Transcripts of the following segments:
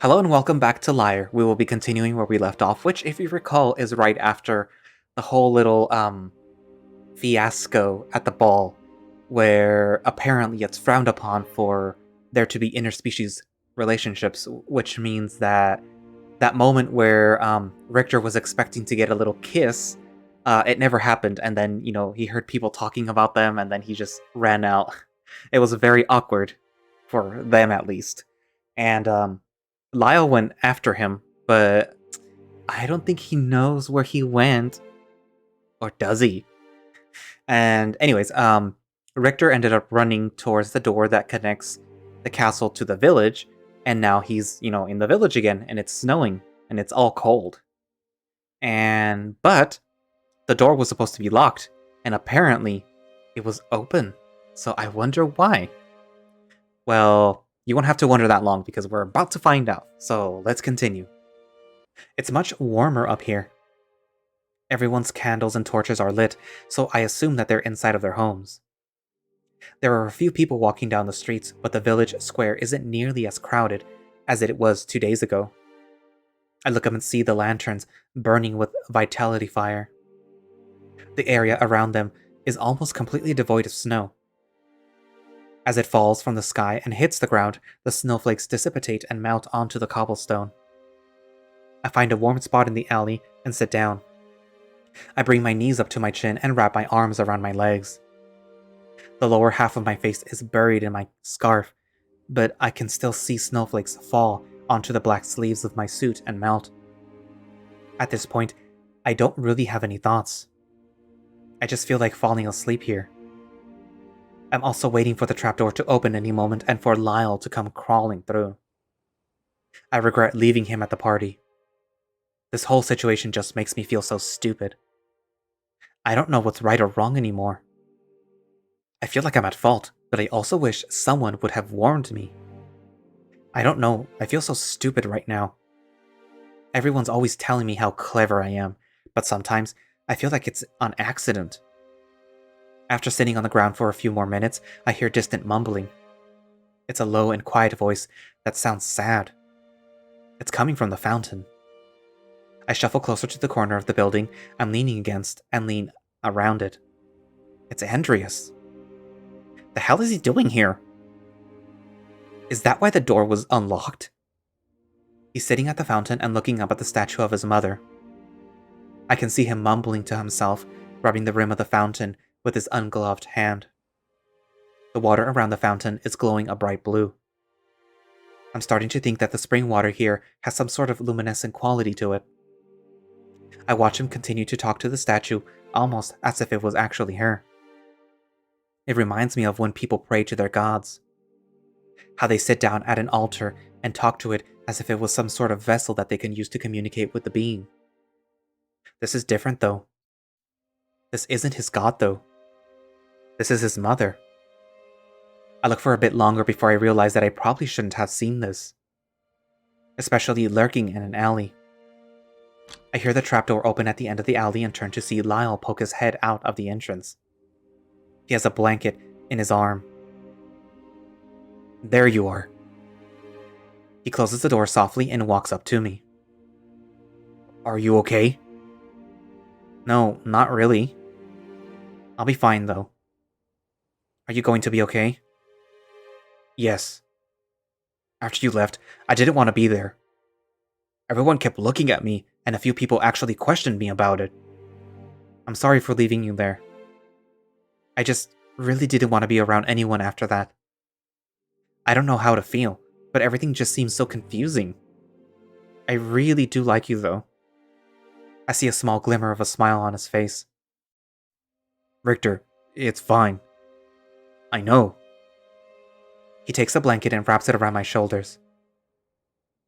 Hello and welcome back to Lyre. We will be continuing where we left off, which, if you recall, is right after the whole little fiasco at the ball, where apparently it's frowned upon for there to be interspecies relationships, which means that that moment where Richter was expecting to get a little kiss, it never happened, and then, he heard people talking about them, and then he just ran out. It was very awkward, for them at least. And Lyall went after him, but I don't think he knows where he went. Or does he? And anyways, Richter ended up running towards the door that connects the castle to the village, and now he's, in the village again, and it's snowing, and it's all cold. But the door was supposed to be locked, and apparently it was open. So I wonder why. Well, you won't have to wonder that long because we're about to find out. So let's continue. It's much warmer up here. Everyone's candles and torches are lit, so I assume that they're inside of their homes. There are a few people walking down the streets, but the village square isn't nearly as crowded as it was 2 days ago. I look up and see the lanterns burning with vitality fire. The area around them is almost completely devoid of snow. As it falls from the sky and hits the ground, the snowflakes dissipate and melt onto the cobblestone. I find a warm spot in the alley and sit down. I bring my knees up to my chin and wrap my arms around my legs. The lower half of my face is buried in my scarf, but I can still see snowflakes fall onto the black sleeves of my suit and melt. At this point, I don't really have any thoughts. I just feel like falling asleep here. I'm also waiting for the trapdoor to open any moment and for Lyall to come crawling through. I regret leaving him at the party. This whole situation just makes me feel so stupid. I don't know what's right or wrong anymore. I feel like I'm at fault, but I also wish someone would have warned me. I don't know, I feel so stupid right now. Everyone's always telling me how clever I am, but sometimes I feel like it's on accident. After sitting on the ground for a few more minutes, I hear distant mumbling. It's a low and quiet voice that sounds sad. It's coming from the fountain. I shuffle closer to the corner of the building I'm leaning against and lean around it. It's Andreas. The hell is he doing here? Is that why the door was unlocked? He's sitting at the fountain and looking up at the statue of his mother. I can see him mumbling to himself, rubbing the rim of the fountain with his ungloved hand. The water around the fountain is glowing a bright blue. I'm starting to think that the spring water here has some sort of luminescent quality to it. I watch him continue to talk to the statue, almost as if it was actually her. It reminds me of when people pray to their gods. How they sit down at an altar and talk to it as if it was some sort of vessel that they can use to communicate with the being. This is different, though. This isn't his god, though. This is his mother. I look for a bit longer before I realize that I probably shouldn't have seen this. Especially lurking in an alley. I hear the trapdoor open at the end of the alley and turn to see Lyall poke his head out of the entrance. He has a blanket in his arm. There you are. He closes the door softly and walks up to me. Are you okay? No, not really. I'll be fine, though. Are you going to be okay? Yes. After you left, I didn't want to be there. Everyone kept looking at me, and a few people actually questioned me about it. I'm sorry for leaving you there. I just really didn't want to be around anyone after that. I don't know how to feel, but everything just seems so confusing. I really do like you, though. I see a small glimmer of a smile on his face. Richter, it's fine. I know. He takes a blanket and wraps it around my shoulders.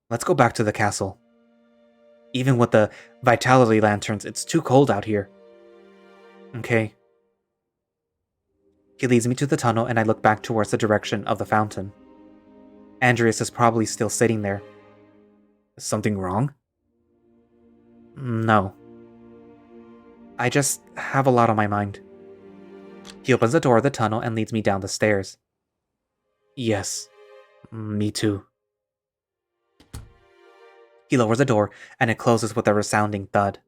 Let's go back to the castle. Even with the vitality lanterns, it's too cold out here. Okay. He leads me to the tunnel and I look back towards the direction of the fountain. Andreas is probably still sitting there. Is something wrong? No. I just have a lot on my mind. He opens the door of the tunnel and leads me down the stairs. Yes, me too. He lowers the door, and it closes with a resounding thud.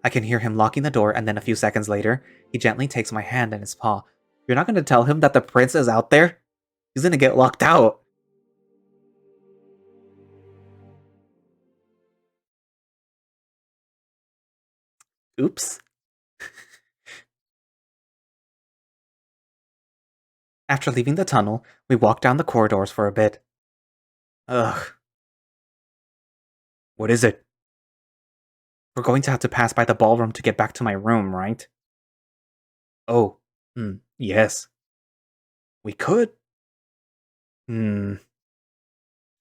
I can hear him locking the door, and then a few seconds later, he gently takes my hand in his paw. You're not going to tell him that the prince is out there? He's going to get locked out. Oops. After leaving the tunnel, we walk down the corridors for a bit. Ugh. What is it? We're going to have to pass by the ballroom to get back to my room, right? Oh, yes. We could?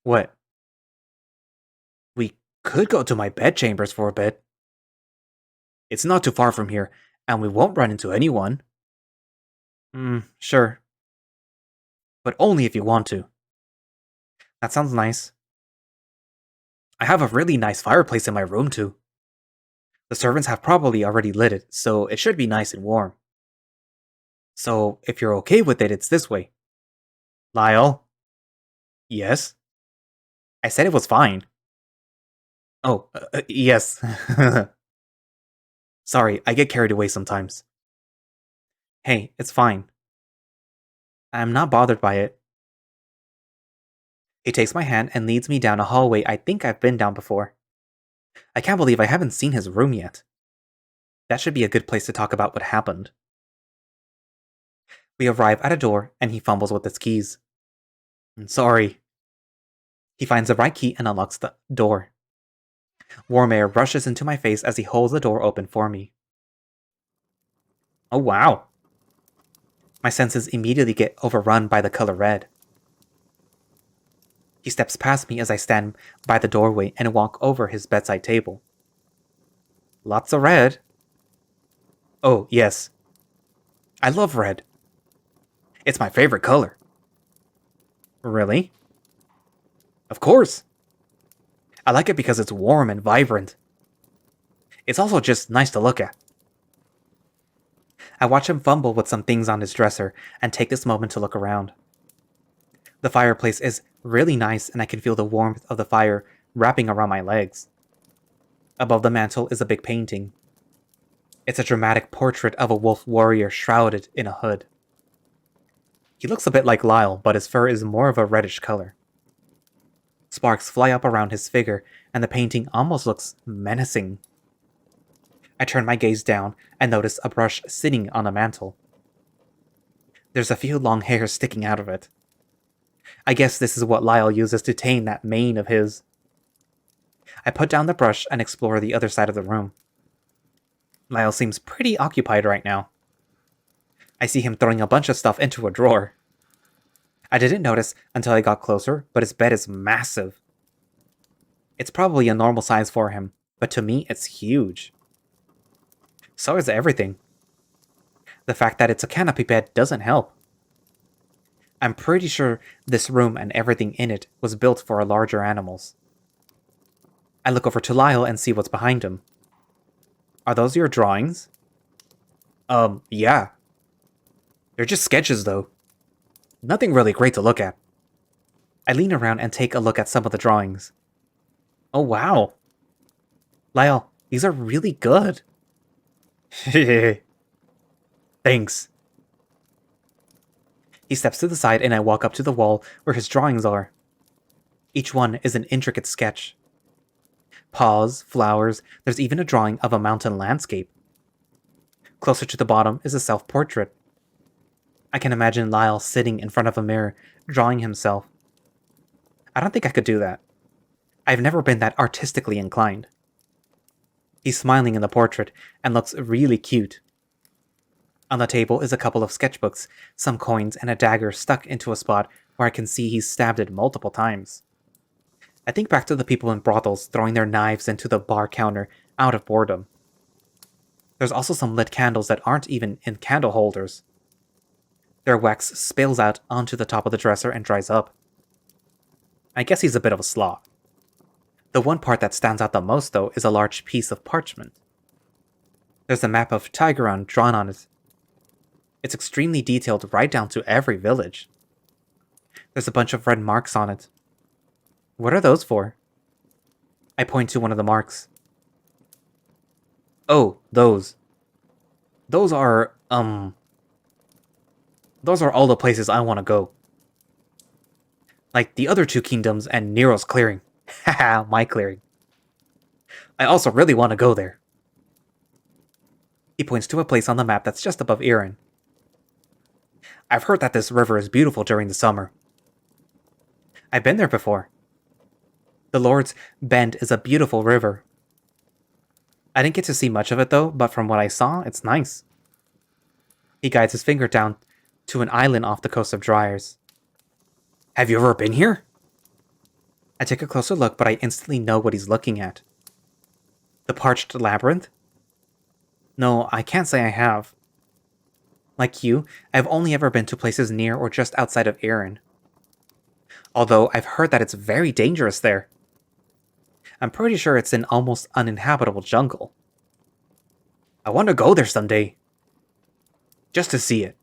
What? We could go to my bedchambers for a bit. It's not too far from here, and we won't run into anyone. Sure. But only if you want to. That sounds nice. I have a really nice fireplace in my room, too. The servants have probably already lit it, so it should be nice and warm. So, if you're okay with it, it's this way. Lyall? Yes? I said it was fine. Oh, yes. Sorry, I get carried away sometimes. Hey, it's fine. I'm not bothered by it. He takes my hand and leads me down a hallway I think I've been down before. I can't believe I haven't seen his room yet. That should be a good place to talk about what happened. We arrive at a door, and he fumbles with his keys. Sorry. He finds the right key and unlocks the door. Warm air rushes into my face as he holds the door open for me. Oh wow. My senses immediately get overrun by the color red. He steps past me as I stand by the doorway and walk over his bedside table. Lots of red. Oh, yes. I love red. It's my favorite color. Really? Of course. I like it because it's warm and vibrant. It's also just nice to look at. I watch him fumble with some things on his dresser and take this moment to look around. The fireplace is really nice and I can feel the warmth of the fire wrapping around my legs. Above the mantel is a big painting. It's a dramatic portrait of a wolf warrior shrouded in a hood. He looks a bit like Lyall, but his fur is more of a reddish color. Sparks fly up around his figure, and the painting almost looks menacing. I turn my gaze down and notice a brush sitting on the mantel. There's a few long hairs sticking out of it. I guess this is what Lyall uses to tame that mane of his. I put down the brush and explore the other side of the room. Lyall seems pretty occupied right now. I see him throwing a bunch of stuff into a drawer. I didn't notice until I got closer, but his bed is massive. It's probably a normal size for him, but to me it's huge. So is everything. The fact that it's a canopy bed doesn't help. I'm pretty sure this room and everything in it was built for larger animals. I look over to Lyall and see what's behind him. Are those your drawings? Yeah. They're just sketches, though. Nothing really great to look at. I lean around and take a look at some of the drawings. Oh, wow. Lyall, these are really good. Thanks. He steps to the side and I walk up to the wall where his drawings are. Each one is an intricate sketch. Paws, flowers, there's even a drawing of a mountain landscape. Closer to the bottom is a self-portrait. I can imagine Lyall sitting in front of a mirror, drawing himself. I don't think I could do that. I've never been that artistically inclined. He's smiling in the portrait and looks really cute. On the table is a couple of sketchbooks, some coins, and a dagger stuck into a spot where I can see he's stabbed it multiple times. I think back to the people in brothels throwing their knives into the bar counter out of boredom. There's also some lit candles that aren't even in candle holders. Their wax spills out onto the top of the dresser and dries up. I guess he's a bit of a slob. The one part that stands out the most, though, is a large piece of parchment. There's a map of Tigeron drawn on it. It's extremely detailed right down to every village. There's a bunch of red marks on it. What are those for? I point to one of the marks. Oh, those. Those are, those are all the places I want to go. Like the other two kingdoms and Nero's clearing. Haha, my clearing. I also really want to go there. He points to a place on the map that's just above Erin. I've heard that this river is beautiful during the summer. I've been there before. The Lord's Bend is a beautiful river. I didn't get to see much of it though, but from what I saw, it's nice. He guides his finger down to an island off the coast of Dryers. Have you ever been here? I take a closer look, but I instantly know what he's looking at. The Parched Labyrinth? No, I can't say I have. Like you, I've only ever been to places near or just outside of Erin. Although I've heard that it's very dangerous there. I'm pretty sure it's an almost uninhabitable jungle. I want to go there someday. Just to see it.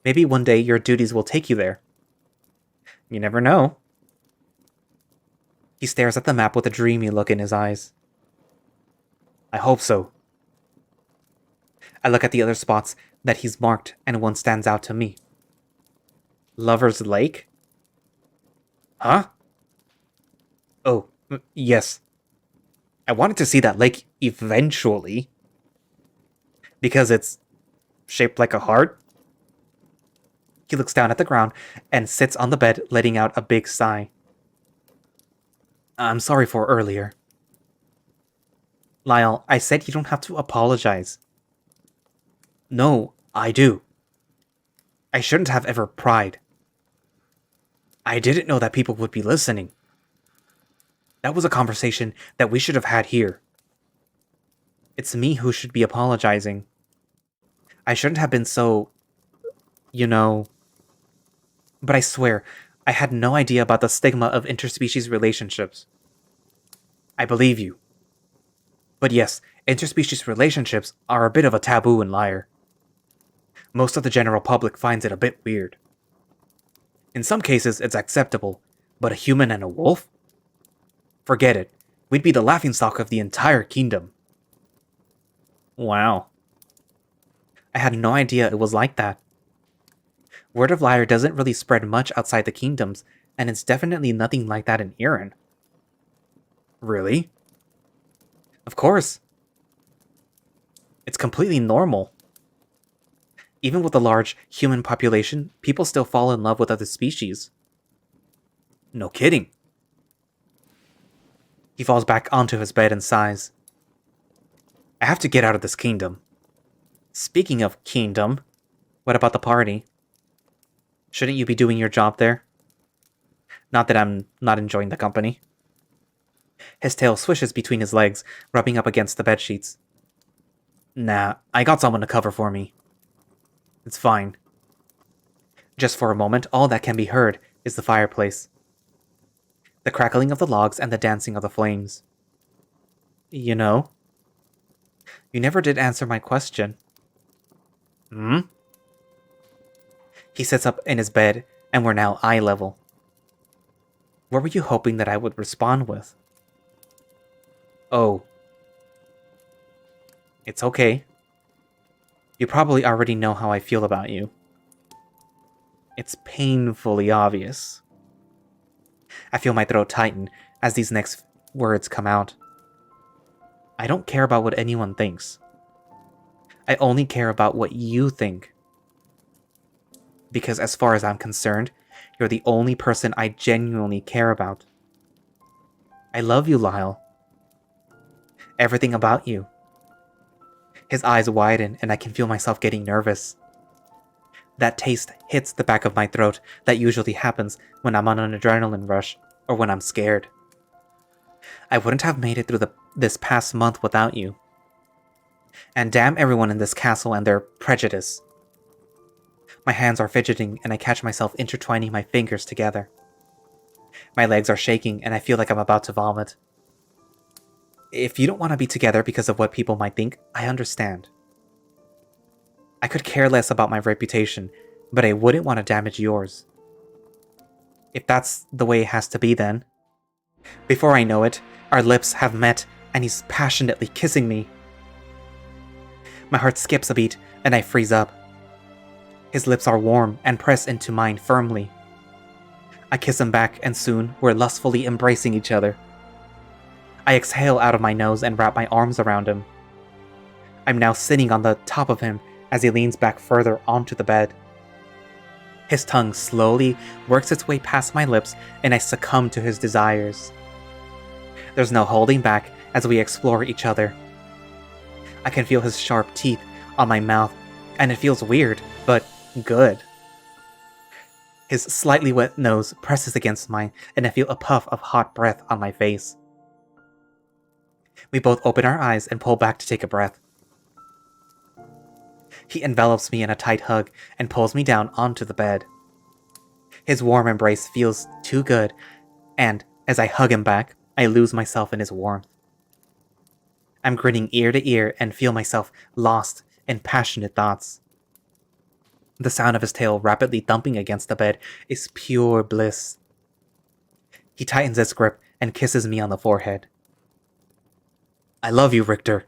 Maybe one day your duties will take you there. You never know. He stares at the map with a dreamy look in his eyes. I hope so. I look at the other spots that he's marked, and one stands out to me. Lover's Lake? Huh? Oh, yes. I wanted to see that lake eventually. Because it's shaped like a heart. He looks down at the ground and sits on the bed, letting out a big sigh. I'm sorry for earlier. Lyall, I said you don't have to apologize. No, I do. I shouldn't have ever pried. I didn't know that people would be listening. That was a conversation that we should have had here. It's me who should be apologizing. I shouldn't have been so... you know... But I swear, I had no idea about the stigma of interspecies relationships. I believe you. But yes, interspecies relationships are a bit of a taboo in Lyre. Most of the general public finds it a bit weird. In some cases, it's acceptable, but a human and a wolf? Forget it. We'd be the laughingstock of the entire kingdom. Wow. I had no idea it was like that. Word of Lyre doesn't really spread much outside the kingdoms, and it's definitely nothing like that in Erin. Really? Of course. It's completely normal. Even with a large human population, people still fall in love with other species. No kidding. He falls back onto his bed and sighs. I have to get out of this kingdom. Speaking of kingdom, what about the party? Shouldn't you be doing your job there? Not that I'm not enjoying the company. His tail swishes between his legs, rubbing up against the bedsheets. Nah, I got someone to cover for me. It's fine. Just for a moment, all that can be heard is the fireplace. The crackling of the logs and the dancing of the flames. You know? You never did answer my question. Hmm? He sits up in his bed, and we're now eye level. What were you hoping that I would respond with? Oh. It's okay. You probably already know how I feel about you. It's painfully obvious. I feel my throat tighten as these next words come out. I don't care about what anyone thinks. I only care about what you think. Because as far as I'm concerned, you're the only person I genuinely care about. I love you, Lyall. Everything about you. His eyes widen and I can feel myself getting nervous. That taste hits the back of my throat that usually happens when I'm on an adrenaline rush or when I'm scared. I wouldn't have made it through this past month without you. And damn everyone in this castle and their prejudice. My hands are fidgeting and I catch myself intertwining my fingers together. My legs are shaking and I feel like I'm about to vomit. If you don't want to be together because of what people might think, I understand. I could care less about my reputation, but I wouldn't want to damage yours. If that's the way it has to be then, Before I know it, our lips have met and he's passionately kissing me. My heart skips a beat and I freeze up. His lips are warm and press into mine firmly. I kiss him back and soon we're lustfully embracing each other. I exhale out of my nose and wrap my arms around him. I'm now sitting on the top of him as he leans back further onto the bed. His tongue slowly works its way past my lips and I succumb to his desires. There's no holding back as we explore each other. I can feel his sharp teeth on my mouth and it feels weird, but good. His slightly wet nose presses against mine and I feel a puff of hot breath on my face. We both open our eyes and pull back to take a breath. He envelops me in a tight hug and pulls me down onto the bed. His warm embrace feels too good, and as I hug him back, I lose myself in his warmth. I'm grinning ear to ear and feel myself lost in passionate thoughts. The sound of his tail rapidly thumping against the bed is pure bliss. He tightens his grip and kisses me on the forehead. I love you, Richter.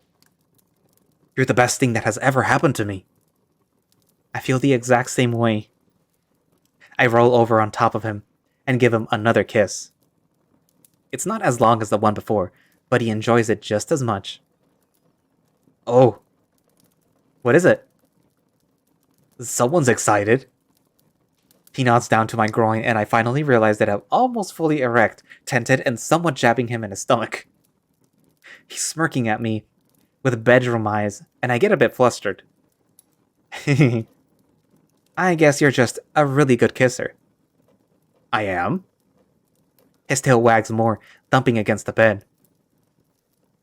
You're the best thing that has ever happened to me. I feel the exact same way. I roll over on top of him and give him another kiss. It's not as long as the one before, but he enjoys it just as much. Oh. What is it? Someone's excited. He nods down to my groin and I finally realize that I'm almost fully erect, tented, and somewhat jabbing him in his stomach. He's smirking at me with bedroom eyes, and I get a bit flustered. I guess you're just a really good kisser. I am? His tail wags more, thumping against the bed.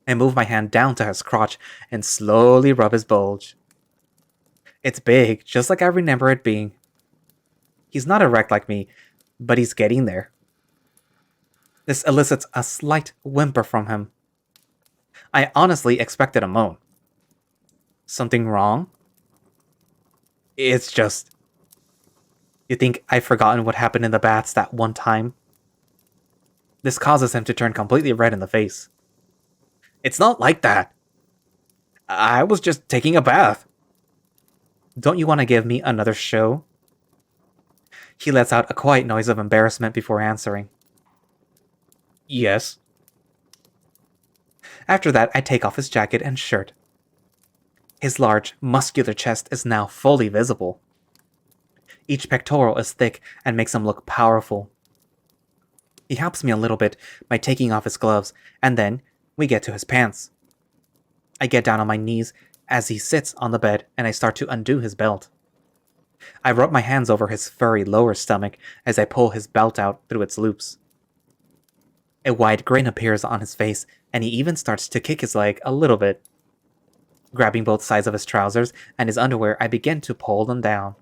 I move my hand down to his crotch and slowly rub his bulge. It's big, just like I remember it being. He's not erect like me, but he's getting there. This elicits a slight whimper from him. I honestly expected a moan. Something wrong? It's just... You think I've forgotten what happened in the baths that one time? This causes him to turn completely red in the face. It's not like that. I was just taking a bath. Don't you want to give me another show? He lets out a quiet noise of embarrassment before answering. Yes. After that, I take off his jacket and shirt. His large, muscular chest is now fully visible. Each pectoral is thick and makes him look powerful. He helps me a little bit by taking off his gloves, and then we get to his pants. I get down on my knees as he sits on the bed and I start to undo his belt. I rub my hands over his furry lower stomach as I pull his belt out through its loops. A wide grin appears on his face, and he even starts to kick his leg a little bit. Grabbing both sides of his trousers and his underwear, I begin to pull them down.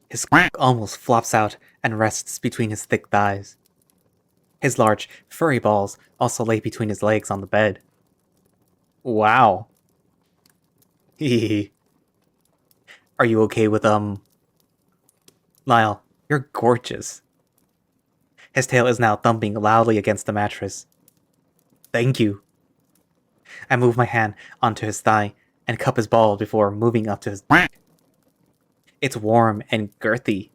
His cock almost flops out and rests between his thick thighs. His large, furry balls also lay between his legs on the bed. Wow. Hehe. Are you okay with, Lyall, you're gorgeous. His tail is now thumping loudly against the mattress. Thank you. I move my hand onto his thigh and cup his ball before moving up to his... It's warm and girthy.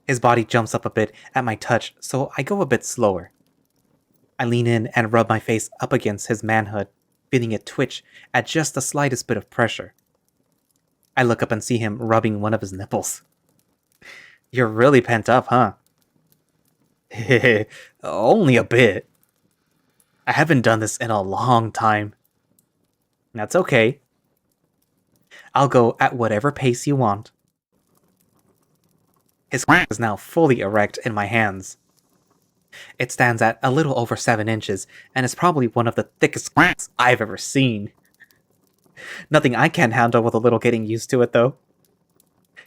His body jumps up a bit at my touch, so I go a bit slower. I lean in and rub my face up against his manhood, feeling it twitch at just the slightest bit of pressure. I look up and see him rubbing one of his nipples. You're really pent up, huh? Only a bit. I haven't done this in a long time. That's okay. I'll go at whatever pace you want. His is now fully erect in my hands. It stands at a little over 7 inches and is probably one of the thickest I've ever seen. Nothing I can't handle with a little getting used to it, though.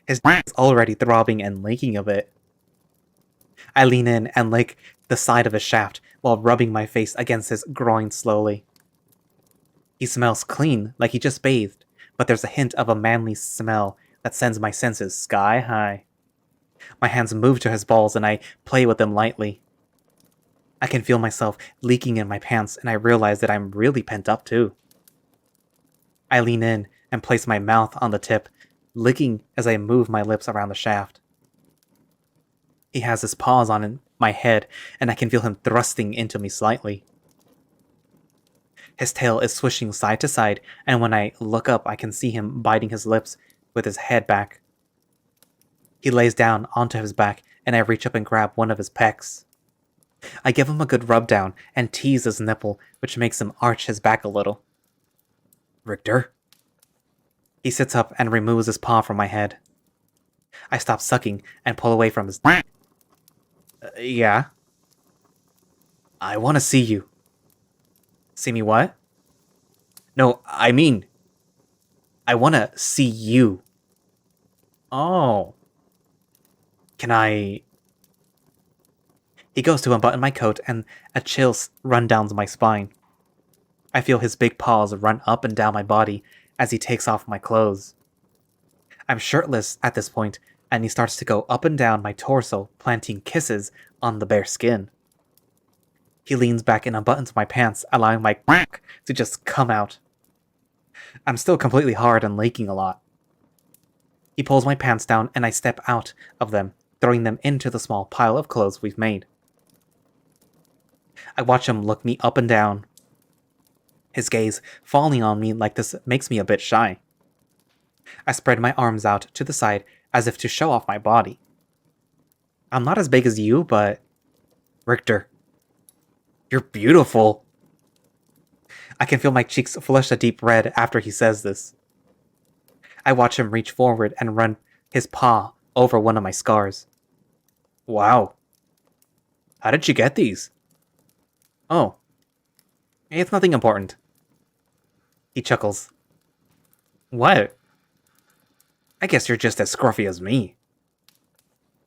His is already throbbing and leaking a bit. I lean in and lick the side of his shaft while rubbing my face against his groin slowly. He smells clean, like he just bathed, but there's a hint of a manly smell that sends my senses sky high. My hands move to his balls and I play with them lightly. I can feel myself leaking in my pants, and I realize that I'm really pent up too. I lean in and place my mouth on the tip, licking as I move my lips around the shaft. He has his paws on my head, and I can feel him thrusting into me slightly. His tail is swishing side to side, and when I look up, I can see him biting his lips with his head back. He lays down onto his back, and I reach up and grab one of his pecs. I give him a good rub down and tease his nipple, which makes him arch his back a little. Richter? He sits up and removes his paw from my head. I stop sucking and pull away from his... Yeah? I want to see you. See me what? No, I mean... I want to see you. Oh. Can I... He goes to unbutton my coat and a chill runs down my spine. I feel his big paws run up and down my body as he takes off my clothes. I'm shirtless at this point, and he starts to go up and down my torso, planting kisses on the bare skin. He leans back and unbuttons my pants, allowing my quack to just come out. I'm still completely hard and leaking a lot. He pulls my pants down, and I step out of them, throwing them into the small pile of clothes we've made. I watch him look me up and down. His gaze falling on me like this makes me a bit shy. I spread my arms out to the side as if to show off my body. I'm not as big as you, but... Richter, you're beautiful. I can feel my cheeks flush a deep red after he says this. I watch him reach forward and run his paw over one of my scars. Wow. How did you get these? Oh. It's nothing important. He chuckles. What? I guess you're just as scruffy as me.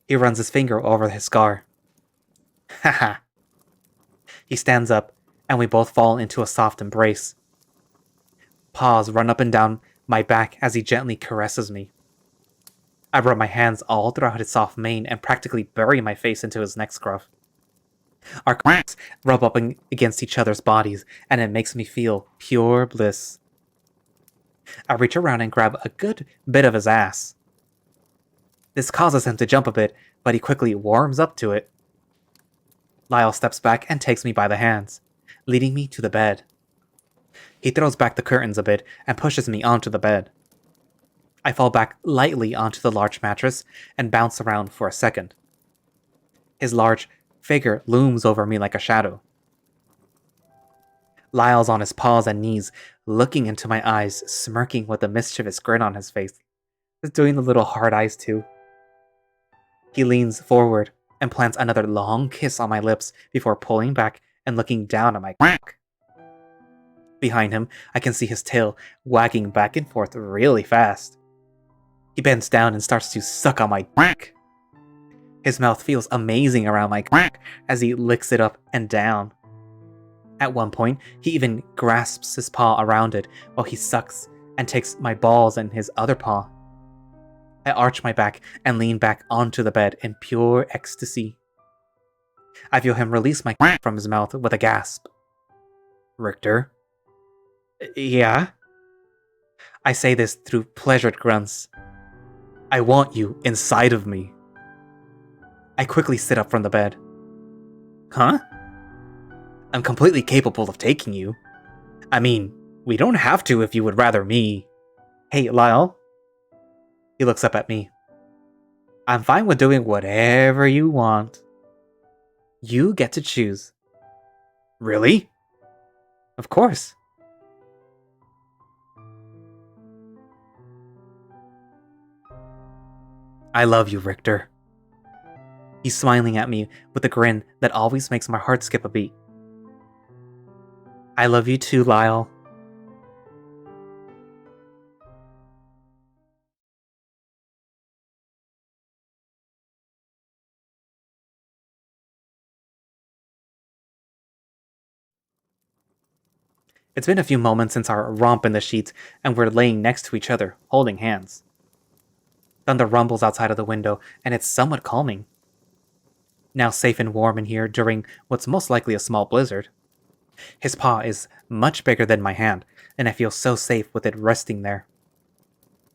He runs his finger over his scar. Haha. He stands up, and we both fall into a soft embrace. Paws run up and down my back as he gently caresses me. I rub my hands all throughout his soft mane and practically bury my face into his neck scruff. Our quacks rub up against each other's bodies, and it makes me feel pure bliss. I reach around and grab a good bit of his ass. This causes him to jump a bit, but he quickly warms up to it. Lyall steps back and takes me by the hands, leading me to the bed. He throws back the curtains a bit and pushes me onto the bed. I fall back lightly onto the large mattress and bounce around for a second. His large figure looms over me like a shadow. Lyall's on his paws and knees, looking into my eyes, smirking with a mischievous grin on his face. He's doing the little hard eyes too. He leans forward and plants another long kiss on my lips before pulling back and looking down at my quack. Behind him, I can see his tail wagging back and forth really fast. He bends down and starts to suck on my quack. His mouth feels amazing around my quack as he licks it up and down. At one point, he even grasps his paw around it while he sucks and takes my balls in his other paw. I arch my back and lean back onto the bed in pure ecstasy. I feel him release my quack from his mouth with a gasp. Richter? Yeah? I say this through pleasured grunts. I want you inside of me. I quickly sit up from the bed. Huh? I'm completely capable of taking you. I mean, we don't have to if you would rather me. Hey, Lyall. He looks up at me. I'm fine with doing whatever you want. You get to choose. Really? Of course. I love you, Richter. He's smiling at me with a grin that always makes my heart skip a beat. I love you too, Lyall. It's been a few moments since our romp in the sheets, and we're laying next to each other, holding hands. Thunder rumbles outside of the window, and it's somewhat calming. now safe and warm in here during what's most likely a small blizzard. His paw is much bigger than my hand, and I feel so safe with it resting there.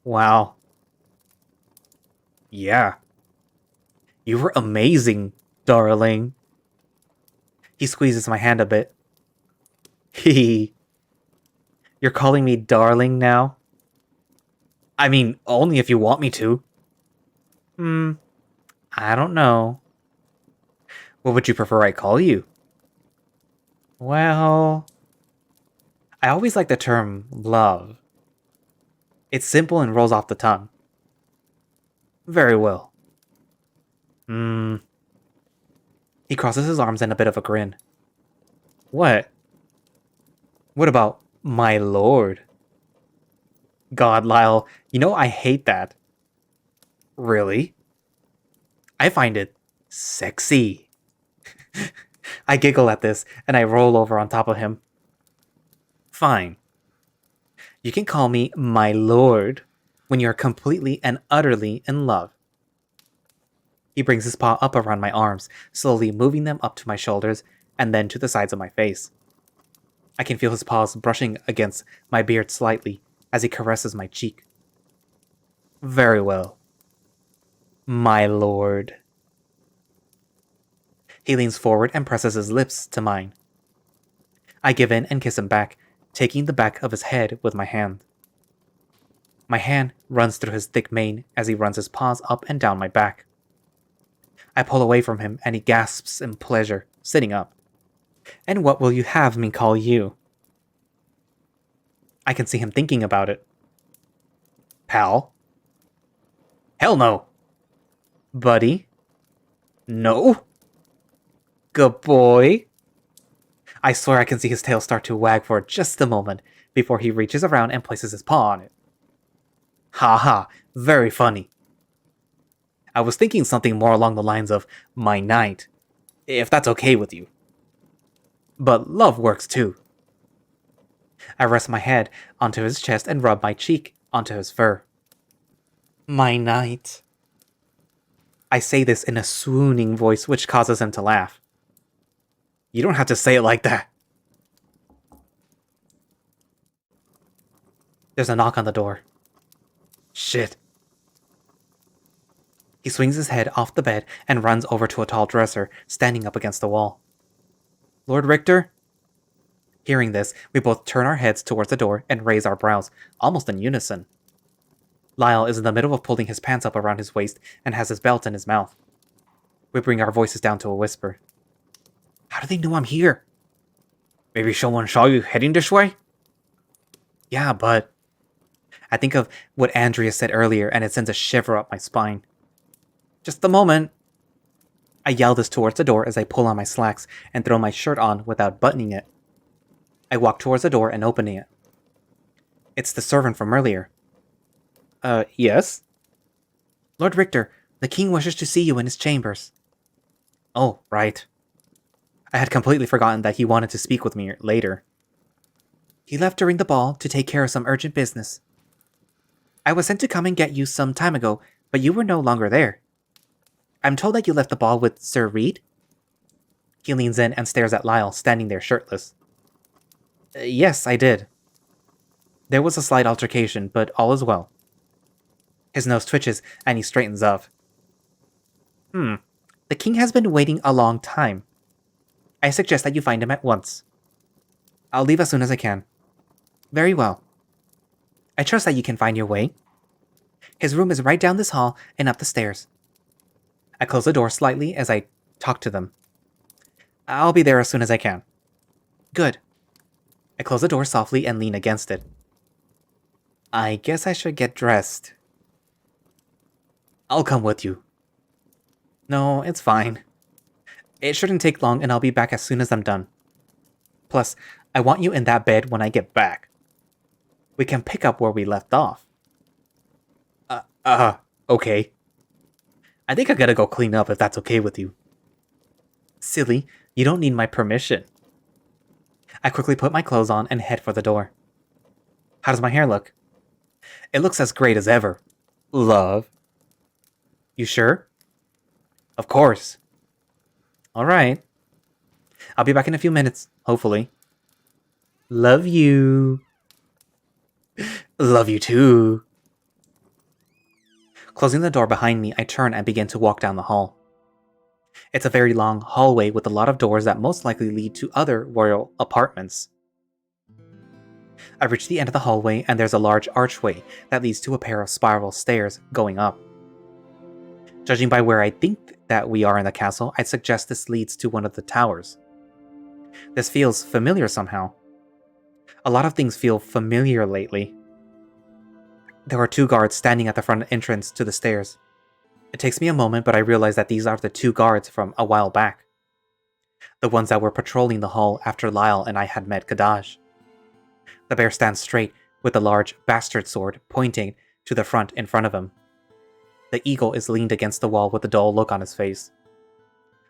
Wow. Yeah. You were amazing, darling. He squeezes my hand a bit. Hee. You're calling me darling now? I mean, only if you want me to. I don't know. What would you prefer I call you? Well, I always like the term love. It's simple and rolls off the tongue. Very well. He crosses his arms in a bit of a grin. What? What about my lord? God, Lyall, you know I hate that. Really? I find it sexy. I giggle at this, and I roll over on top of him. Fine. You can call me my lord when you're completely and utterly in love. He brings his paw up around my arms, slowly moving them up to my shoulders and then to the sides of my face. I can feel his paws brushing against my beard slightly as he caresses my cheek. Very well. My lord. He leans forward and presses his lips to mine. I give in and kiss him back, taking the back of his head with my hand. My hand runs through his thick mane as he runs his paws up and down my back. I pull away from him and he gasps in pleasure, sitting up. And what will you have me call you? I can see him thinking about it. Pal? Hell no. Buddy? No? Good boy? I swear I can see his tail start to wag for just a moment before he reaches around and places his paw on it. Ha ha, very funny. I was thinking something more along the lines of my knight, if that's okay with you. But love works too. I rest my head onto his chest and rub my cheek onto his fur. My knight. I say this in a swooning voice which causes him to laugh. You don't have to say it like that. There's a knock on the door. Shit. He swings his head off the bed and runs over to a tall dresser standing up against the wall. Lord Richter? Hearing this, we both turn our heads towards the door and raise our brows, almost in unison. Lyall is in the middle of pulling his pants up around his waist and has his belt in his mouth. We bring our voices down to a whisper. How do they know I'm here? Maybe someone saw you heading this way? Yeah, but... I think of what Andrea said earlier and it sends a shiver up my spine. Just a moment. I yell this towards the door as I pull on my slacks and throw my shirt on without buttoning it. I walk towards the door and opening it. It's the servant from earlier. Yes? Lord Richter, the king wishes to see you in his chambers. Oh, right. I had completely forgotten that he wanted to speak with me later. He left during the ball to take care of some urgent business. I was sent to come and get you some time ago, but you were no longer there. I'm told that you left the ball with Sir Reed? He leans in and stares at Lyall, standing there shirtless. Yes, I did. There was a slight altercation, but all is well. His nose twitches, and he straightens up. The king has been waiting a long time. I suggest that you find him at once. I'll leave as soon as I can. Very well. I trust that you can find your way. His room is right down this hall and up the stairs. I close the door slightly as I talk to them. I'll be there as soon as I can. Good. I close the door softly and lean against it. I guess I should get dressed. I'll come with you. No, it's fine. It shouldn't take long and I'll be back as soon as I'm done. Plus, I want you in that bed when I get back. We can pick up where we left off. Okay. I think I gotta go clean up if that's okay with you. Silly, you don't need my permission. I quickly put my clothes on and head for the door. How does my hair look? It looks as great as ever. Love. You sure? Of course. Alright. I'll be back in a few minutes, hopefully. Love you. Love you too. Closing the door behind me, I turn and begin to walk down the hall. It's a very long hallway with a lot of doors that most likely lead to other royal apartments. I reach the end of the hallway and there's a large archway that leads to a pair of spiral stairs going up. Judging by where I think that we are in the castle, I'd suggest this leads to one of the towers. This feels familiar somehow. A lot of things feel familiar lately. There are 2 guards standing at the front entrance to the stairs. It takes me a moment, but I realize that these are the 2 guards from a while back. The ones that were patrolling the hall after Lyall and I had met Kadaj. The bear stands straight, with the large bastard sword pointing to the front in front of him. The eagle is leaned against the wall with a dull look on his face.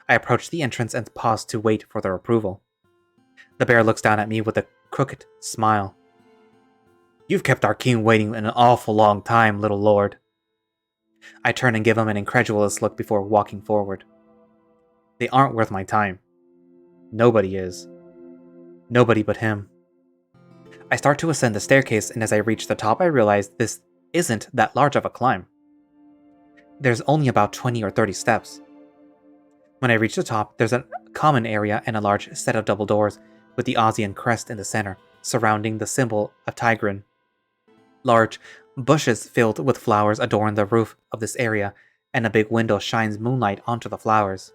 I approach the entrance and pause to wait for their approval. The bear looks down at me with a crooked smile. "You've kept our king waiting an awful long time, little lord." I turn and give him an incredulous look before walking forward. They aren't worth my time. Nobody is. Nobody but him. I start to ascend the staircase, and as I reach the top I realize this isn't that large of a climb. There's only about 20 or 30 steps. When I reach the top, there's a common area and a large set of double doors with the Ozian crest in the center, surrounding the symbol of Tigrin. Large bushes filled with flowers adorn the roof of this area, and a big window shines moonlight onto the flowers.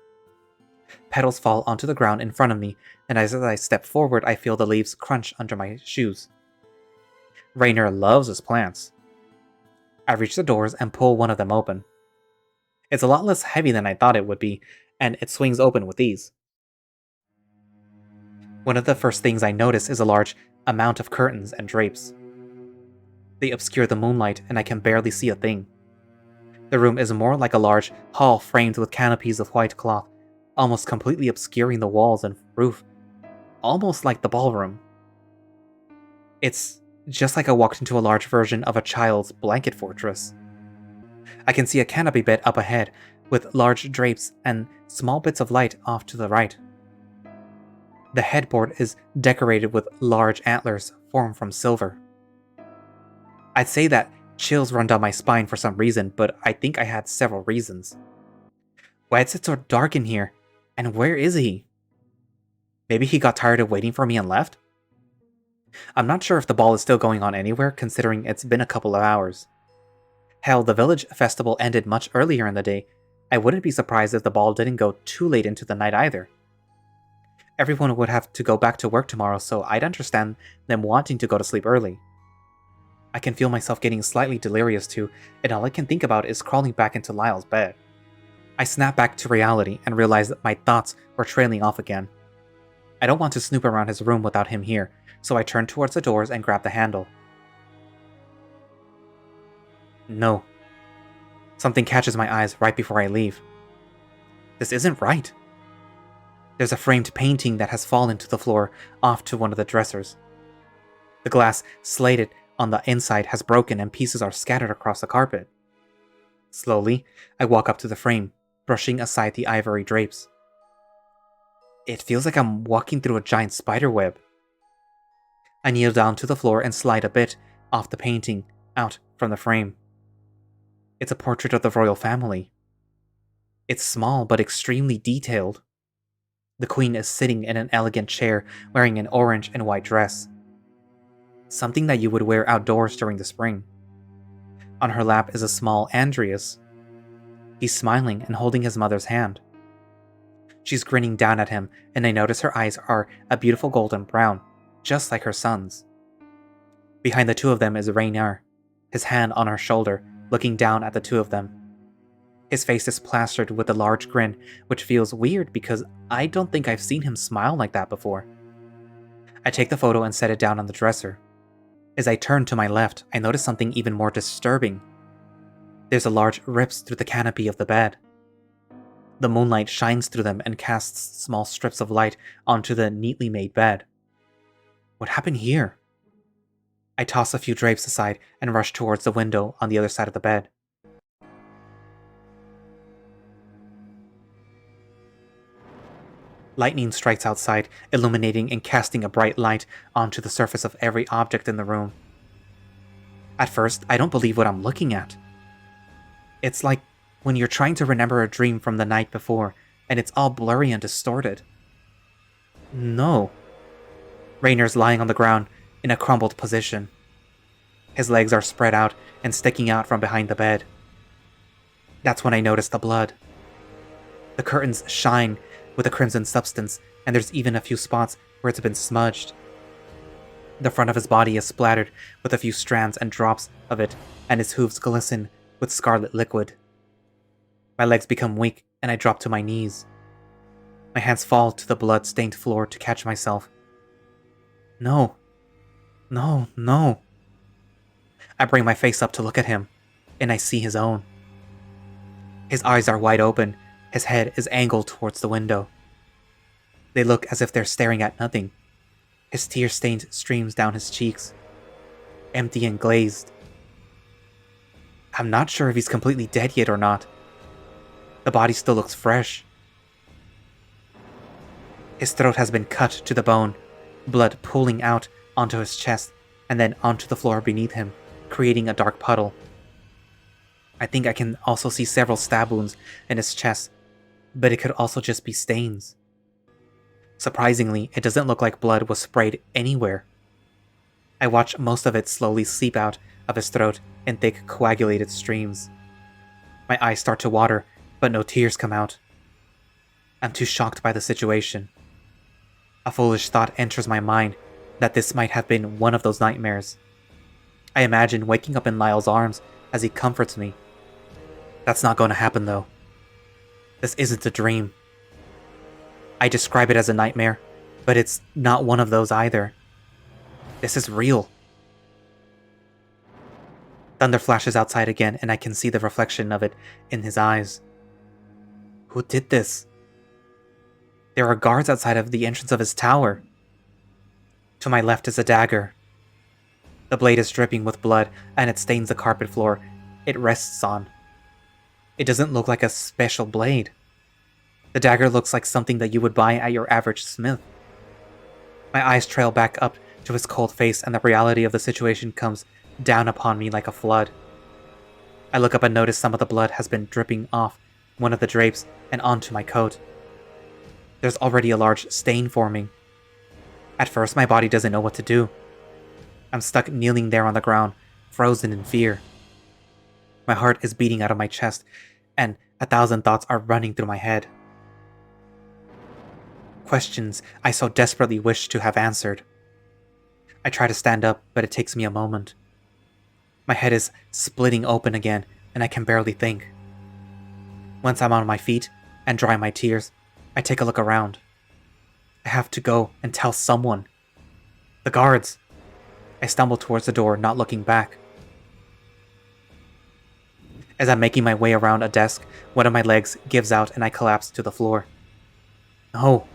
Petals fall onto the ground in front of me, and as I step forward I feel the leaves crunch under my shoes. Rainer loves his plants. I reach the doors and pull one of them open. It's a lot less heavy than I thought it would be, and it swings open with ease. One of the first things I notice is a large amount of curtains and drapes. They obscure the moonlight, and I can barely see a thing. The room is more like a large hall framed with canopies of white cloth, almost completely obscuring the walls and roof, almost like the ballroom. It's just like I walked into a large version of a child's blanket fortress. I can see a canopy bed up ahead, with large drapes and small bits of light off to the right. The headboard is decorated with large antlers formed from silver. I'd say that chills run down my spine for some reason, but I think I had several reasons. Why is it so dark in here? And where is he? Maybe he got tired of waiting for me and left? I'm not sure if the ball is still going on anywhere, considering it's been a couple of hours. Hell, the village festival ended much earlier in the day. I wouldn't be surprised if the ball didn't go too late into the night either. Everyone would have to go back to work tomorrow, so I'd understand them wanting to go to sleep early. I can feel myself getting slightly delirious too, and all I can think about is crawling back into Lyle's bed. I snap back to reality and realize that my thoughts were trailing off again. I don't want to snoop around his room without him here, so I turn towards the doors and grab the handle. No. Something catches my eyes right before I leave. This isn't right. There's a framed painting that has fallen to the floor off to one of the dressers. The glass slated on the inside has broken and pieces are scattered across the carpet. Slowly, I walk up to the frame, brushing aside the ivory drapes. It feels like I'm walking through a giant spider web. I kneel down to the floor and slide a bit off the painting out from the frame. It's a portrait of the royal family. It's small but extremely detailed. The queen is sitting in an elegant chair wearing an orange and white dress. Something that you would wear outdoors during the spring. On her lap is a small Andreas. He's smiling and holding his mother's hand. She's grinning down at him, and I notice her eyes are a beautiful golden brown, just like her son's. Behind the two of them is Rainier, his hand on her shoulder, looking down at the two of them. His face is plastered with a large grin, which feels weird because I don't think I've seen him smile like that before. I take the photo and set it down on the dresser. As I turn to my left, I notice something even more disturbing. There's a large rips through the canopy of the bed. The moonlight shines through them and casts small strips of light onto the neatly made bed. What happened here? I toss a few drapes aside and rush towards the window on the other side of the bed. Lightning strikes outside, illuminating and casting a bright light onto the surface of every object in the room. At first, I don't believe what I'm looking at. It's like when you're trying to remember a dream from the night before, and it's all blurry and distorted. No. Rainer's lying on the ground in a crumbled position. His legs are spread out and sticking out from behind the bed. That's when I notice the blood. The curtains shine with a crimson substance, and there's even a few spots where it's been smudged. The front of his body is splattered with a few strands and drops of it, and his hooves glisten with scarlet liquid. My legs become weak, and I drop to my knees. My hands fall to the blood-stained floor to catch myself. No. No, no. I bring my face up to look at him, and I see his own. His eyes are wide open, his head is angled towards the window. They look as if they're staring at nothing. His tear-stained streams down his cheeks, empty and glazed. I'm not sure if he's completely dead yet or not. The body still looks fresh. His throat has been cut to the bone, blood pooling out onto his chest and then onto the floor beneath him, creating a dark puddle. I think I can also see several stab wounds in his chest, but it could also just be stains. Surprisingly, it doesn't look like blood was sprayed anywhere. I watch most of it slowly seep out of his throat in thick coagulated streams. My eyes start to water, but no tears come out. I'm too shocked by the situation. A foolish thought enters my mind that this might have been one of those nightmares. I imagine waking up in Lyall's arms as he comforts me. That's not going to happen though. This isn't a dream. I describe it as a nightmare, but it's not one of those either. This is real. Thunder flashes outside again, and I can see the reflection of it in his eyes. Who did this? There are guards outside of the entrance of his tower. To my left is a dagger. The blade is dripping with blood, and it stains the carpet floor it rests on. It doesn't look like a special blade. The dagger looks like something that you would buy at your average smith. My eyes trail back up to his cold face, and the reality of the situation comes down upon me like a flood. I look up and notice some of the blood has been dripping off one of the drapes and onto my coat. There's already a large stain forming. At first, my body doesn't know what to do. I'm stuck kneeling there on the ground, frozen in fear. My heart is beating out of my chest, and 1,000 thoughts are running through my head. Questions I so desperately wish to have answered. I try to stand up, but it takes me a moment. My head is splitting open again, and I can barely think. Once I'm on my feet and dry my tears, I take a look around. I have to go and tell someone. The guards. I stumble towards the door, not looking back. As I'm making my way around a desk, one of my legs gives out and I collapse to the floor. No.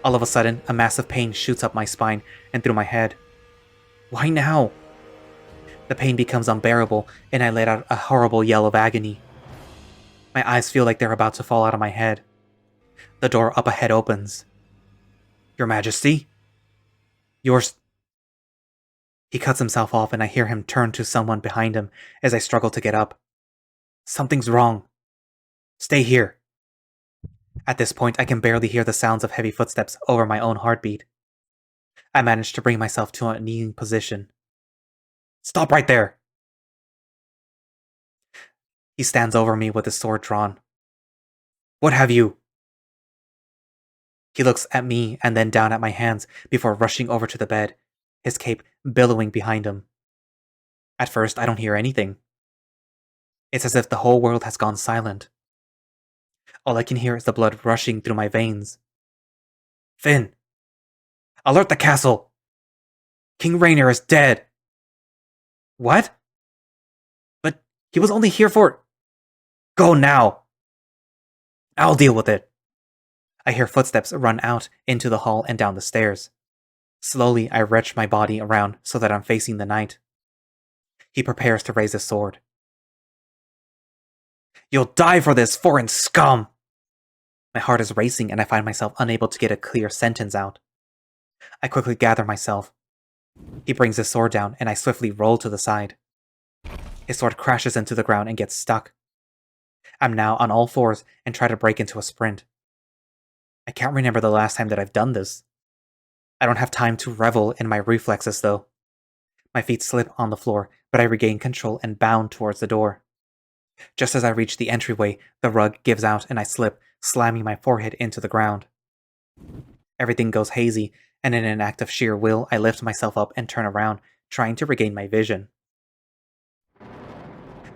All of a sudden, a massive pain shoots up my spine and through my head. Why now? The pain becomes unbearable, and I let out a horrible yell of agony. My eyes feel like they're about to fall out of my head. The door up ahead opens. Your Majesty? Yours... He cuts himself off, and I hear him turn to someone behind him as I struggle to get up. Something's wrong. Stay here. At this point, I can barely hear the sounds of heavy footsteps over my own heartbeat. I manage to bring myself to a kneeling position. Stop right there! He stands over me with his sword drawn. What have you? He looks at me and then down at my hands before rushing over to the bed, his cape billowing behind him. At first, I don't hear anything. It's as if the whole world has gone silent. All I can hear is the blood rushing through my veins. Finn! Alert the castle! King Rainier is dead! What? But he was only here for... Go now! I'll deal with it. I hear footsteps run out into the hall and down the stairs. Slowly, I wrench my body around so that I'm facing the knight. He prepares to raise his sword. You'll die for this, foreign scum! My heart is racing and I find myself unable to get a clear sentence out. I quickly gather myself. He brings his sword down and I swiftly roll to the side. His sword crashes into the ground and gets stuck. I'm now on all fours and try to break into a sprint. I can't remember the last time that I've done this. I don't have time to revel in my reflexes though. My feet slip on the floor, but I regain control and bound towards the door. Just as I reach the entryway, the rug gives out and I slip, slamming my forehead into the ground. Everything goes hazy, and in an act of sheer will, I lift myself up and turn around, trying to regain my vision.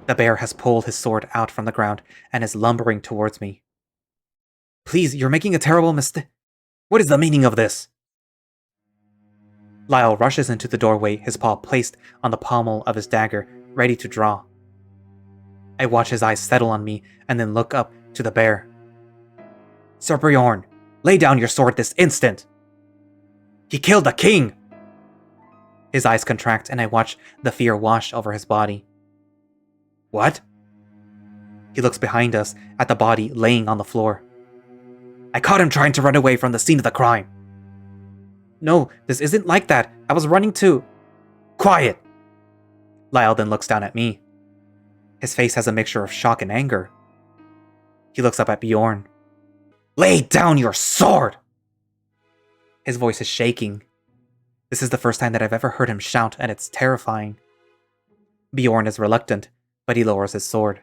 The bear has pulled his sword out from the ground and is lumbering towards me. Please, you're making a terrible mistake. What is the meaning of this? Lyall rushes into the doorway, his paw placed on the pommel of his dagger, ready to draw. I watch his eyes settle on me and then look up to the bear. Sir Bjorn, lay down your sword this instant! He killed the king! His eyes contract and I watch the fear wash over his body. What? He looks behind us at the body laying on the floor. I caught him trying to run away from the scene of the crime. No, this isn't like that. I was running to... Quiet! Lyall then looks down at me. His face has a mixture of shock and anger. He looks up at Bjorn. Lay down your sword! His voice is shaking. This is the first time that I've ever heard him shout, and it's terrifying. Bjorn is reluctant, but he lowers his sword.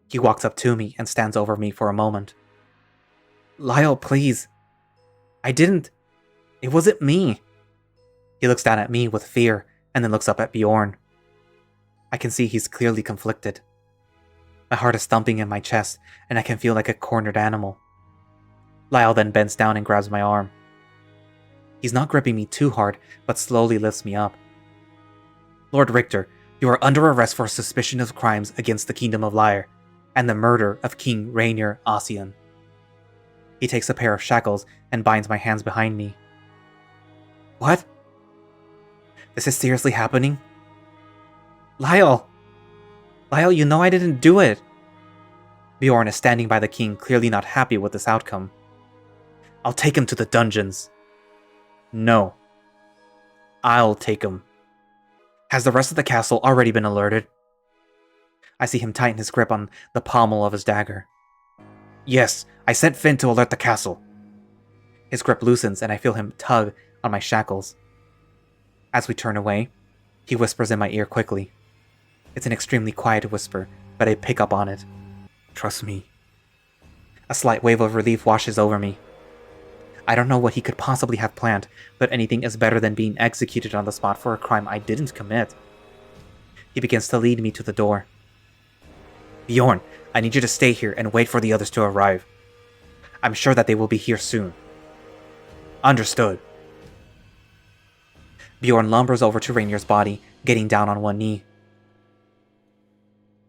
He walks up to me and stands over me for a moment. Lyall, please. It wasn't me. He looks down at me with fear, and then looks up at Bjorn. I can see he's clearly conflicted. My heart is thumping in my chest, and I can feel like a cornered animal. Lyall then bends down and grabs my arm. He's not gripping me too hard, but slowly lifts me up. Lord Richter, you are under arrest for suspicion of crimes against the Kingdom of Lyre, and the murder of King Rainier Ossian. He takes a pair of shackles and binds my hands behind me. What? This is seriously happening? Lyall! Lyall, you know I didn't do it! Bjorn is standing by the king, clearly not happy with this outcome. I'll take him to the dungeons. No. I'll take him. Has the rest of the castle already been alerted? I see him tighten his grip on the pommel of his dagger. Yes, I sent Finn to alert the castle. His grip loosens and I feel him tug on my shackles. As we turn away, he whispers in my ear quickly. It's an extremely quiet whisper, but I pick up on it. Trust me. A slight wave of relief washes over me. I don't know what he could possibly have planned, but anything is better than being executed on the spot for a crime I didn't commit. He begins to lead me to the door. Bjorn, I need you to stay here and wait for the others to arrive. I'm sure that they will be here soon. Understood. Bjorn lumbers over to Rainier's body, getting down on one knee.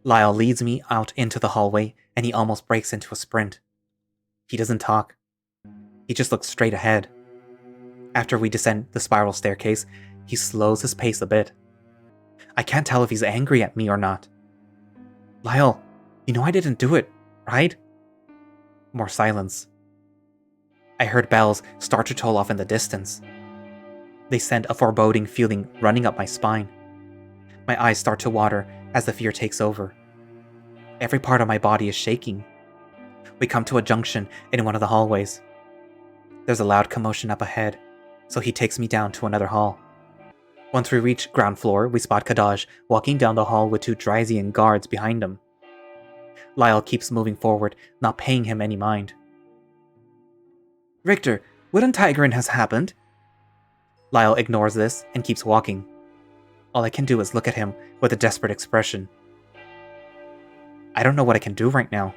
Lyall leads me out into the hallway, and he almost breaks into a sprint. He doesn't talk. He just looks straight ahead. After we descend the spiral staircase, he slows his pace a bit. I can't tell if he's angry at me or not. Lyall, you know I didn't do it, right? More silence. I heard bells start to toll off in the distance. They send a foreboding feeling running up my spine. My eyes start to water as the fear takes over. Every part of my body is shaking. We come to a junction in one of the hallways. There's a loud commotion up ahead, so he takes me down to another hall. Once we reach ground floor, we spot Kadaj walking down the hall with two Drysian guards behind him. Lyall keeps moving forward, not paying him any mind. Richter, what on Tigrin has happened? Lyall ignores this and keeps walking. All I can do is look at him with a desperate expression. I don't know what I can do right now.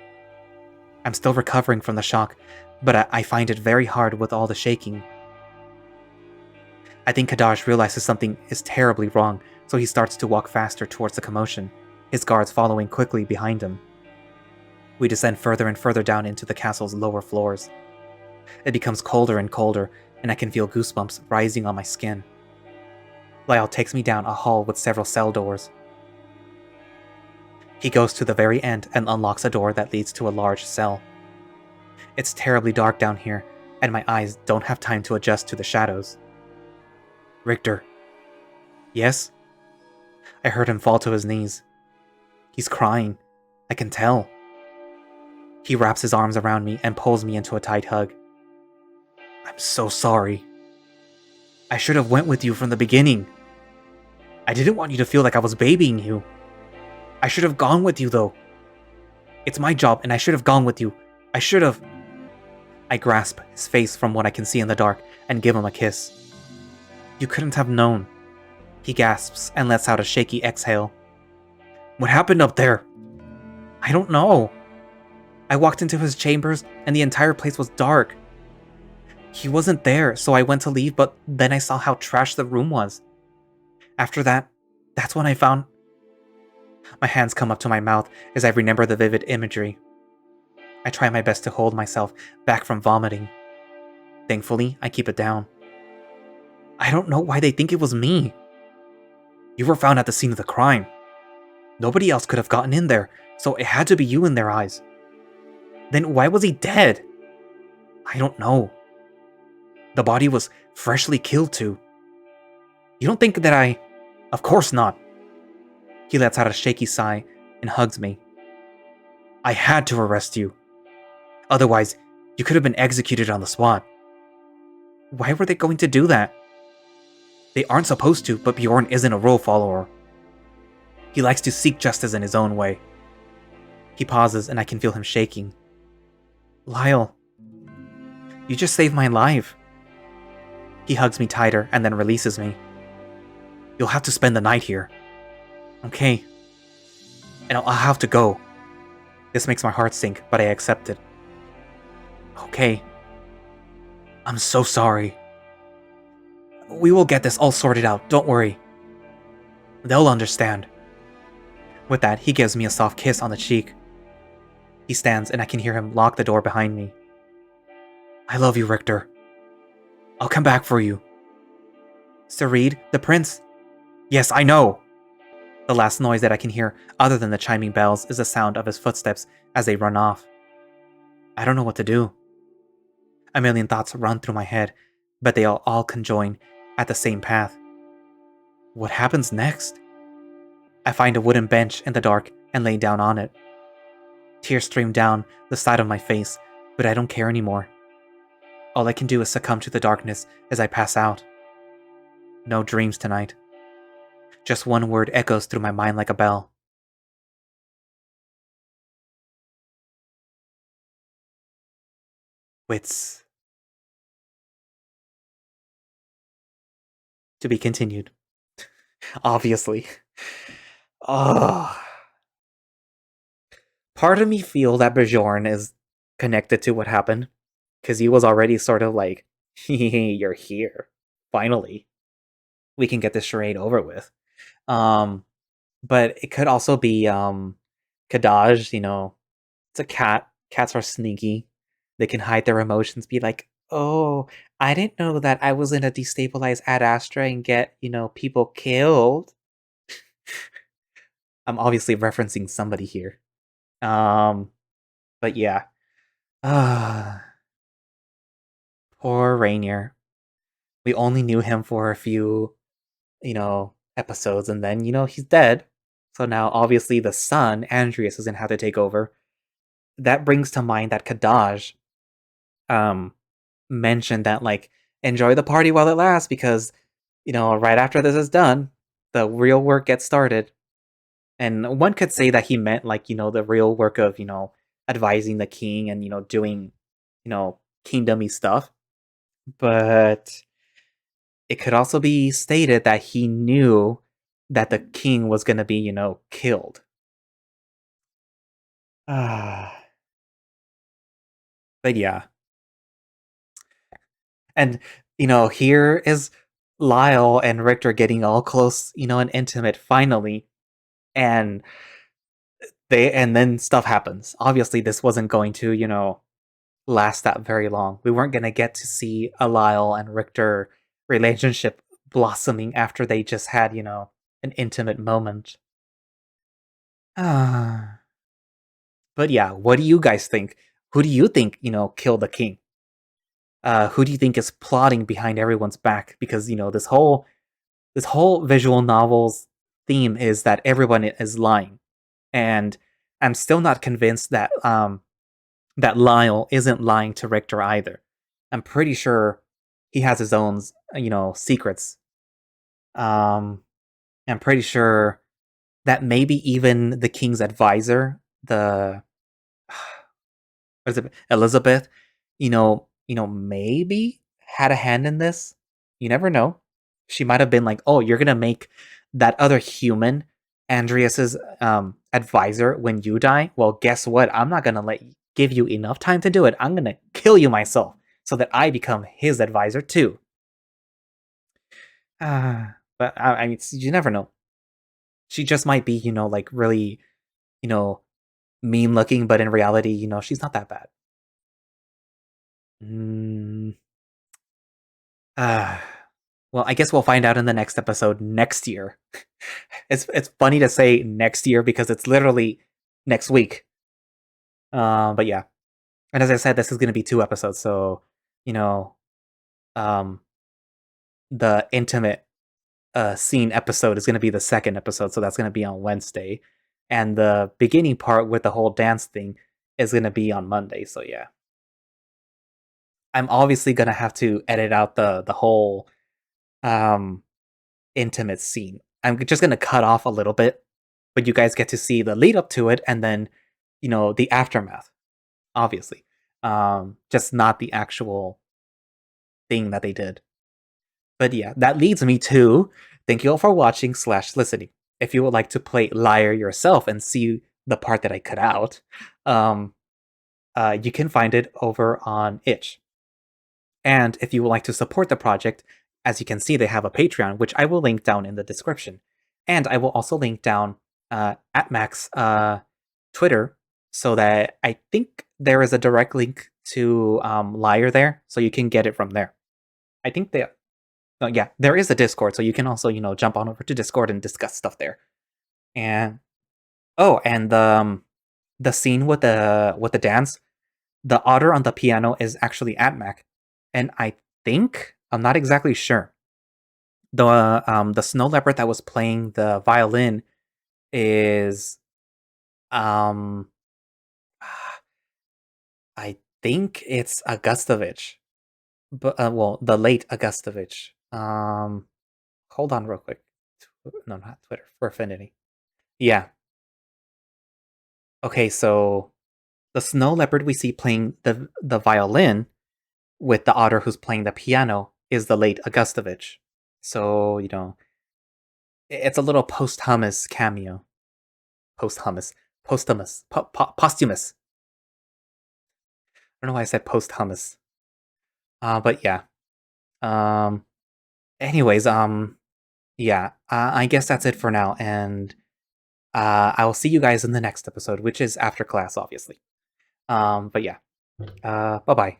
I'm still recovering from the shock, but I find it very hard with all the shaking. I think Kadaj realizes something is terribly wrong, so he starts to walk faster towards the commotion, his guards following quickly behind him. We descend further and further down into the castle's lower floors. It becomes colder and colder, and I can feel goosebumps rising on my skin. Lyall takes me down a hall with several cell doors. He goes to the very end and unlocks a door that leads to a large cell. It's terribly dark down here, and my eyes don't have time to adjust to the shadows. Richter. Yes? I heard him fall to his knees. He's crying. I can tell. He wraps his arms around me and pulls me into a tight hug. I'm so sorry. I should have went with you from the beginning. I didn't want you to feel like I was babying you. I should have gone with you, though. It's my job, and I should have gone with you. I should have... I grasp his face from what I can see in the dark and give him a kiss. You couldn't have known. He gasps and lets out a shaky exhale. What happened up there? I don't know. I walked into his chambers, and the entire place was dark. He wasn't there, so I went to leave, but then I saw how trashed the room was. After that, that's when I found... My hands come up to my mouth as I remember the vivid imagery. I try my best to hold myself back from vomiting. Thankfully, I keep it down. I don't know why they think it was me. You were found at the scene of the crime. Nobody else could have gotten in there, so it had to be you in their eyes. Then why was he dead? I don't know. The body was freshly killed too. You don't think that I... Of course not. He lets out a shaky sigh and hugs me. I had to arrest you. Otherwise, you could have been executed on the spot. Why were they going to do that? They aren't supposed to, but Bjorn isn't a rule follower. He likes to seek justice in his own way. He pauses and I can feel him shaking. Lyall, you just saved my life. He hugs me tighter and then releases me. You'll have to spend the night here. Okay. And I'll have to go. This makes my heart sink, but I accept it. Okay. I'm so sorry. We will get this all sorted out, don't worry. They'll understand. With that, he gives me a soft kiss on the cheek. He stands and I can hear him lock the door behind me. I love you, Richter. I'll come back for you. Sarid, the prince. Yes, I know. The last noise that I can hear, other than the chiming bells, is the sound of his footsteps as they run off. I don't know what to do. A million thoughts run through my head, but they all conjoin at the same path. What happens next? I find a wooden bench in the dark and lay down on it. Tears stream down the side of my face, but I don't care anymore. All I can do is succumb to the darkness as I pass out. No dreams tonight. Just one word echoes through my mind like a bell. Wits. To be continued. Obviously. Oh. Part of me feel that Bjorn is connected to what happened, because he was already sort of like, you're here. Finally. We can get this charade over with. But it could also be Kadaj, it's a cat. Cats are sneaky. They can hide their emotions, be like, oh, I didn't know that I was in a destabilized Ad Astra and get, people killed. I'm obviously referencing somebody here. But yeah. Poor Rainier. We only knew him for a few, episodes, and then, he's dead. So now, obviously, the son, Andreas, is gonna have to take over. That brings to mind that Kadaj mentioned that, like, enjoy the party while it lasts, because, right after this is done, the real work gets started. And one could say that he meant, like, the real work of, advising the king and, doing, kingdomy stuff. But it could also be stated that he knew that the king was going to be, killed. But yeah. And, here is Lyall and Richter getting all close, and intimate finally. And then stuff happens. Obviously, this wasn't going to, last that very long. We weren't going to get to see a Lyall and Richter relationship blossoming after they just had, an intimate moment. But yeah, what do you guys think? who do you think, killed the king? Who do you think is plotting behind everyone's back? Because this whole visual novel's theme is that everyone is lying, and I'm still not convinced that Lyall isn't lying to Richter either. I'm pretty sure he has his own, secrets. Um, I'm pretty sure that maybe even the king's advisor, the what is it, Elizabeth, maybe had a hand in this. You never know. She might have been like, "Oh, you're gonna make that other human Andreas's advisor when you die. Well, guess what? I'm not gonna give you enough time to do it. I'm gonna kill you myself so that I become his advisor too." But I mean, you never know. She just might be, like really, you know, mean looking, but in reality, she's not that bad. Mm, uh, well, I guess we'll find out in the next episode next year. It's funny to say next year because it's literally next week. But yeah, and as I said, this is going to be 2 episodes, so you know, um, the intimate scene episode is going to be the second episode, so that's going to be on Wednesday, and the beginning part with the whole dance thing is going to be on Monday. So yeah, I'm obviously going to have to edit out the whole um intimate scene. I'm just going to cut off a little bit, but you guys get to see the lead up to it and then, the aftermath, obviously. Just not the actual thing that they did. But yeah, that leads me to thank you all for watching / listening. If you would like to play Lyre yourself and see the part that I cut out, um, you can find it over on Itch. And if you would like to support the project, as you can see, they have a Patreon, which I will link down in the description. And I will also link down Atmac's Twitter so that I think there is a direct link to Lyre there, so you can get it from there. I think they, yeah, there is a Discord, so you can also, jump on over to Discord and discuss stuff there. And and the scene with the dance, the otter on the piano is actually Atmac, and I think I'm not exactly sure. The snow leopard that was playing the violin is um I think it's Augustovich, but well, the late Augustovich. Hold on real quick. No, not Twitter, for Affinity. Yeah. Okay, so the snow leopard we see playing the violin with the otter who's playing the piano is the late Augustovich. So, it's a little posthumous cameo. Posthumous. Posthumous. I don't know why I said posthumous. But yeah. Um anyways, yeah, I guess that's it for now, and I will see you guys in the next episode, which is after class, obviously. But yeah. Bye-bye.